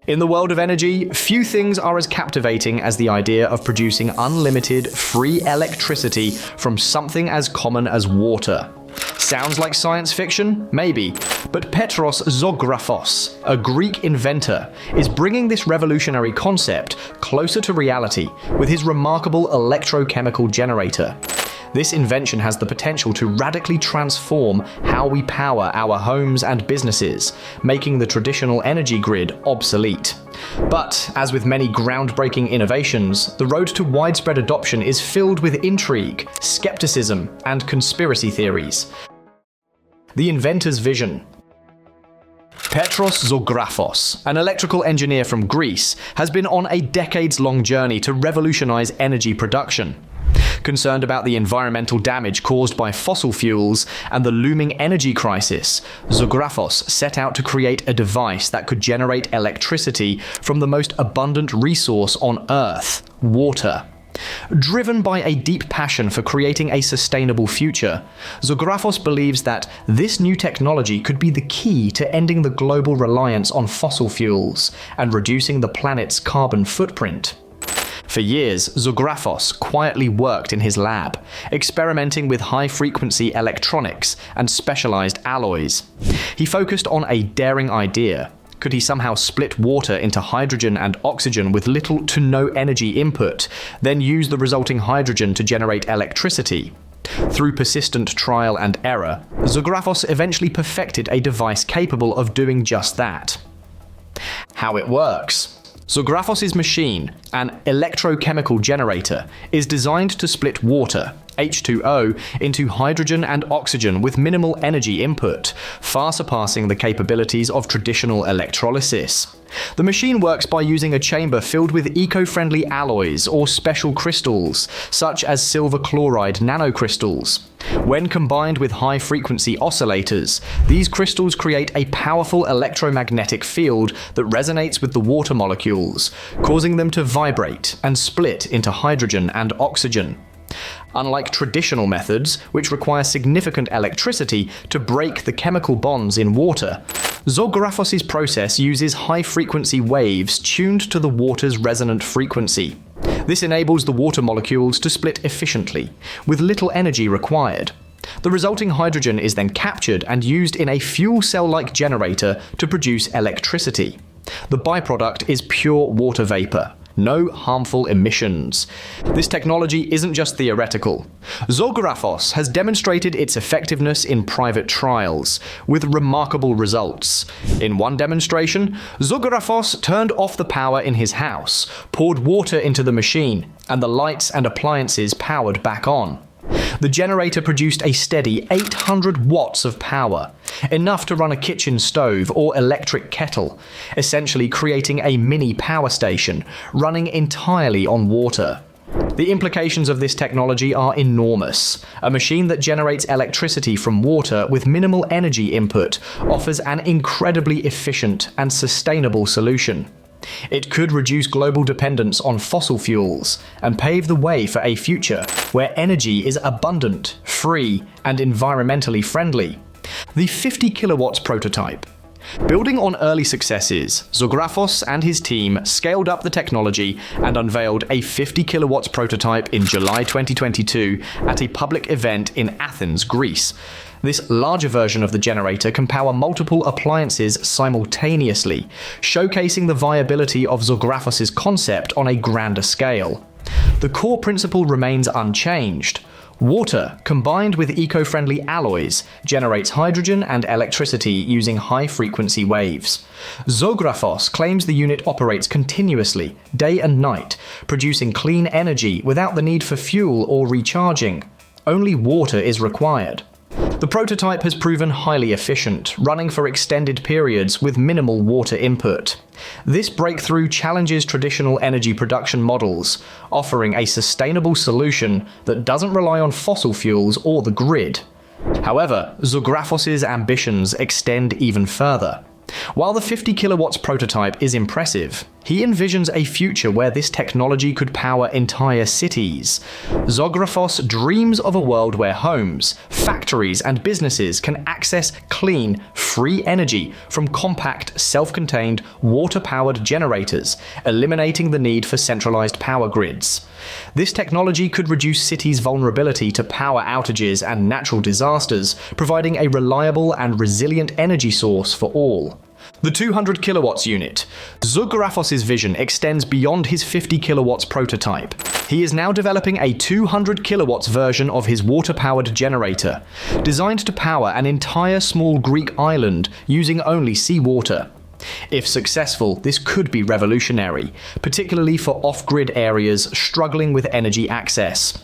In the world of energy, few things are as captivating as the idea of producing unlimited, free electricity from something as common as water. Sounds like science fiction? Maybe. But Petros Zographos, a Greek inventor, is bringing this revolutionary concept closer to reality with his remarkable electrochemical generator. This invention has the potential to radically transform how we power our homes and businesses, making the traditional energy grid obsolete. But, as with many groundbreaking innovations, the road to widespread adoption is filled with intrigue, skepticism, and conspiracy theories. The inventor's vision. Petros Zographos, an electrical engineer from Greece, has been on a decades-long journey to revolutionize energy production. Concerned about the environmental damage caused by fossil fuels and the looming energy crisis, Zographos set out to create a device that could generate electricity from the most abundant resource on Earth, water. Driven by a deep passion for creating a sustainable future, Zographos believes that this new technology could be the key to ending the global reliance on fossil fuels and reducing the planet's carbon footprint. For years, Zographos quietly worked in his lab, experimenting with high-frequency electronics and specialized alloys. He focused on a daring idea. Could he somehow split water into hydrogen and oxygen with little to no energy input, then use the resulting hydrogen to generate electricity? Through persistent trial and error, Zographos eventually perfected a device capable of doing just that. How it works. Zographos' machine, an electrochemical generator, is designed to split water, H2O, into hydrogen and oxygen with minimal energy input, far surpassing the capabilities of traditional electrolysis. The machine works by using a chamber filled with eco-friendly alloys or special crystals, such as silver chloride nanocrystals. When combined with high-frequency oscillators, these crystals create a powerful electromagnetic field that resonates with the water molecules, causing them to vibrate and split into hydrogen and oxygen. Unlike traditional methods, which require significant electricity to break the chemical bonds in water, Zographos' process uses high-frequency waves tuned to the water's resonant frequency. This enables the water molecules to split efficiently, with little energy required. The resulting hydrogen is then captured and used in a fuel cell-like generator to produce electricity. The byproduct is pure water vapor. No harmful emissions. This technology isn't just theoretical. Zographos has demonstrated its effectiveness in private trials, with remarkable results. In one demonstration, Zographos turned off the power in his house, poured water into the machine, and the lights and appliances powered back on. The generator produced a steady 800 watts of power, enough to run a kitchen stove or electric kettle, essentially creating a mini power station running entirely on water. The implications of this technology are enormous. A machine that generates electricity from water with minimal energy input offers an incredibly efficient and sustainable solution. It could reduce global dependence on fossil fuels and pave the way for a future where energy is abundant, free, and environmentally friendly. The 50 kilowatts prototype. Building on early successes, Zographos and his team scaled up the technology and unveiled a 50 kilowatts prototype in July 2022 at a public event in Athens, Greece. This larger version of the generator can power multiple appliances simultaneously, showcasing the viability of Zographos' concept on a grander scale. The core principle remains unchanged. Water, combined with eco-friendly alloys, generates hydrogen and electricity using high-frequency waves. Zographos claims the unit operates continuously, day and night, producing clean energy without the need for fuel or recharging. Only water is required. The prototype has proven highly efficient, running for extended periods with minimal water input. This breakthrough challenges traditional energy production models, offering a sustainable solution that doesn't rely on fossil fuels or the grid. However, Zographos' ambitions extend even further. While the 50 kilowatts prototype is impressive, He envisions a future where this technology could power entire cities. Zographos dreams of a world where homes, factories, and businesses can access clean, free energy from compact, self-contained, water-powered generators, eliminating the need for centralized power grids. This technology could reduce cities' vulnerability to power outages and natural disasters, providing a reliable and resilient energy source for all. The 200 kilowatts unit. Zographos' vision extends beyond his 50 kilowatts prototype. He is now developing a 200 kilowatts version of his water-powered generator, designed to power an entire small Greek island using only seawater. If successful, this could be revolutionary, particularly for off-grid areas struggling with energy access.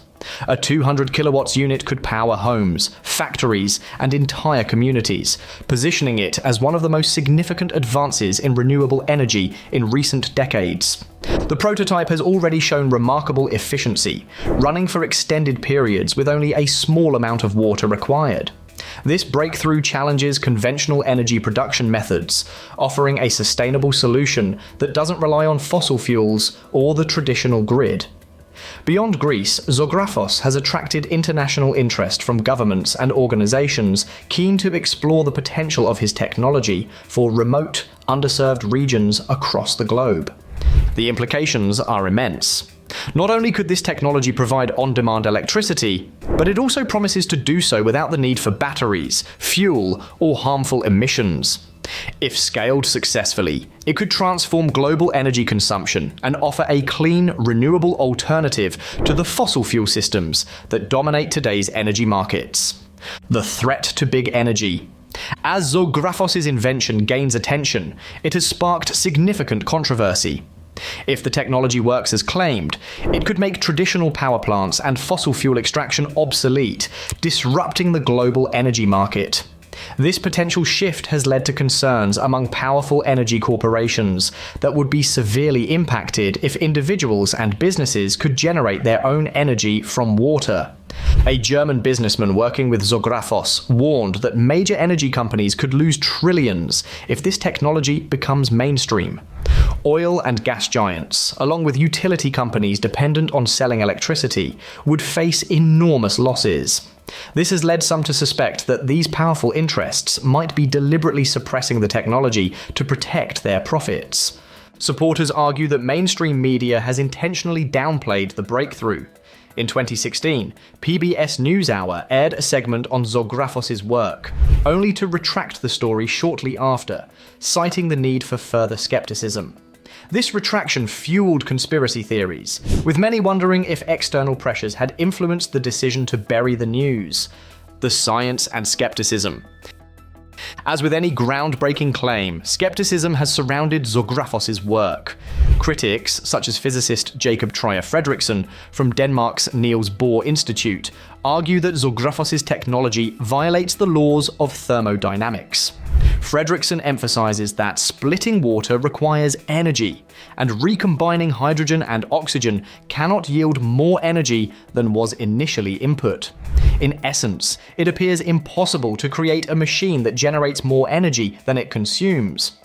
A 200 kilowatts unit could power homes, factories, and entire communities, positioning it as one of the most significant advances in renewable energy in recent decades. The prototype has already shown remarkable efficiency, running for extended periods with only a small amount of water required. This breakthrough challenges conventional energy production methods, offering a sustainable solution that doesn't rely on fossil fuels or the traditional grid. Beyond Greece, Zographos has attracted international interest from governments and organizations keen to explore the potential of his technology for remote, underserved regions across the globe. The implications are immense. Not only could this technology provide on-demand electricity, but it also promises to do so without the need for batteries, fuel, or harmful emissions. If scaled successfully, it could transform global energy consumption and offer a clean, renewable alternative to the fossil fuel systems that dominate today's energy markets. The threat to big energy. As Zographos' invention gains attention, it has sparked significant controversy. If the technology works as claimed, it could make traditional power plants and fossil fuel extraction obsolete, disrupting the global energy market. This potential shift has led to concerns among powerful energy corporations that would be severely impacted if individuals and businesses could generate their own energy from water. A German businessman working with Zographos warned that major energy companies could lose trillions if this technology becomes mainstream. Oil and gas giants, along with utility companies dependent on selling electricity, would face enormous losses. This has led some to suspect that these powerful interests might be deliberately suppressing the technology to protect their profits. Supporters argue that mainstream media has intentionally downplayed the breakthrough. In 2016, PBS NewsHour aired a segment on Zographos' work, only to retract the story shortly after, citing the need for further skepticism. This retraction fueled conspiracy theories, with many wondering if external pressures had influenced the decision to bury the news. The science and skepticism. As with any groundbreaking claim, skepticism has surrounded Zographos' work. Critics, such as physicist Jacob Trier Fredrickson from Denmark's Niels Bohr Institute, argue that Zographos' technology violates the laws of thermodynamics. Fredrickson emphasizes that splitting water requires energy, and recombining hydrogen and oxygen cannot yield more energy than was initially input. In essence, it appears impossible to create a machine that generates more energy than it consumes.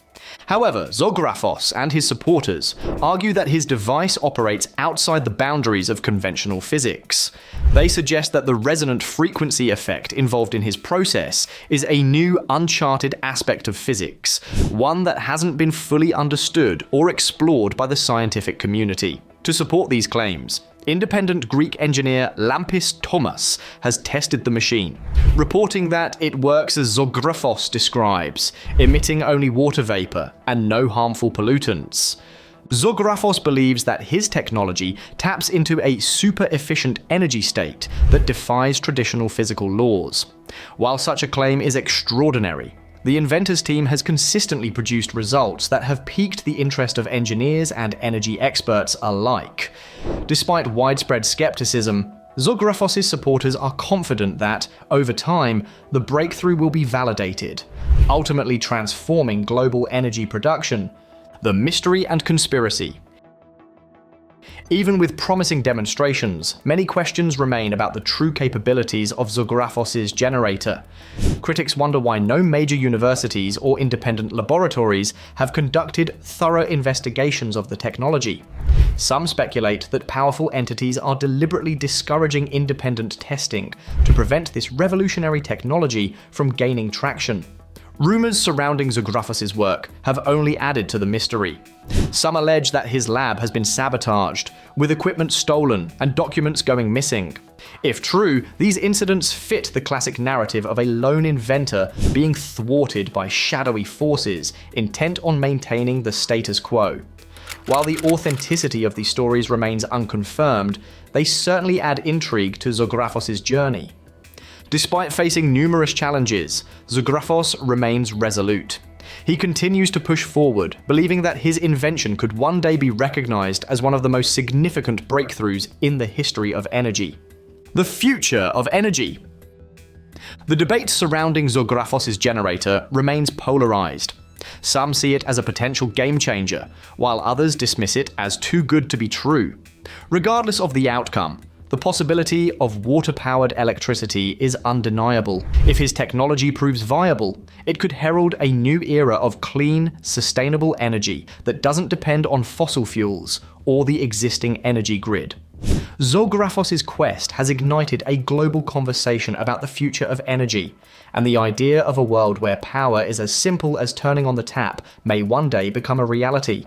However, Zographos and his supporters argue that his device operates outside the boundaries of conventional physics. They suggest that the resonant frequency effect involved in his process is a new, uncharted aspect of physics, one that hasn't been fully understood or explored by the scientific community. To support these claims, independent Greek engineer Lampis Thomas has tested the machine, reporting that it works as Zographos describes, emitting only water vapor and no harmful pollutants. Zographos believes that his technology taps into a super-efficient energy state that defies traditional physical laws. While such a claim is extraordinary, the inventor's team has consistently produced results that have piqued the interest of engineers and energy experts alike. Despite widespread skepticism, Zographos' supporters are confident that, over time, the breakthrough will be validated, ultimately transforming global energy production. The mystery and conspiracy. Even with promising demonstrations, many questions remain about the true capabilities of Zographos' generator. Critics wonder why no major universities or independent laboratories have conducted thorough investigations of the technology. Some speculate that powerful entities are deliberately discouraging independent testing to prevent this revolutionary technology from gaining traction. Rumors surrounding Zographos' work have only added to the mystery. Some allege that his lab has been sabotaged, with equipment stolen and documents going missing. If true, these incidents fit the classic narrative of a lone inventor being thwarted by shadowy forces intent on maintaining the status quo. While the authenticity of these stories remains unconfirmed, they certainly add intrigue to Zographos' journey. Despite facing numerous challenges, Zographos remains resolute. He continues to push forward, believing that his invention could one day be recognized as one of the most significant breakthroughs in the history of energy. The future of energy. The debate surrounding Zographos' generator remains polarized. Some see it as a potential game changer, while others dismiss it as too good to be true. Regardless of the outcome, the possibility of water-powered electricity is undeniable. If his technology proves viable, it could herald a new era of clean, sustainable energy that doesn't depend on fossil fuels or the existing energy grid. Zographos' quest has ignited a global conversation about the future of energy, and the idea of a world where power is as simple as turning on the tap may one day become a reality.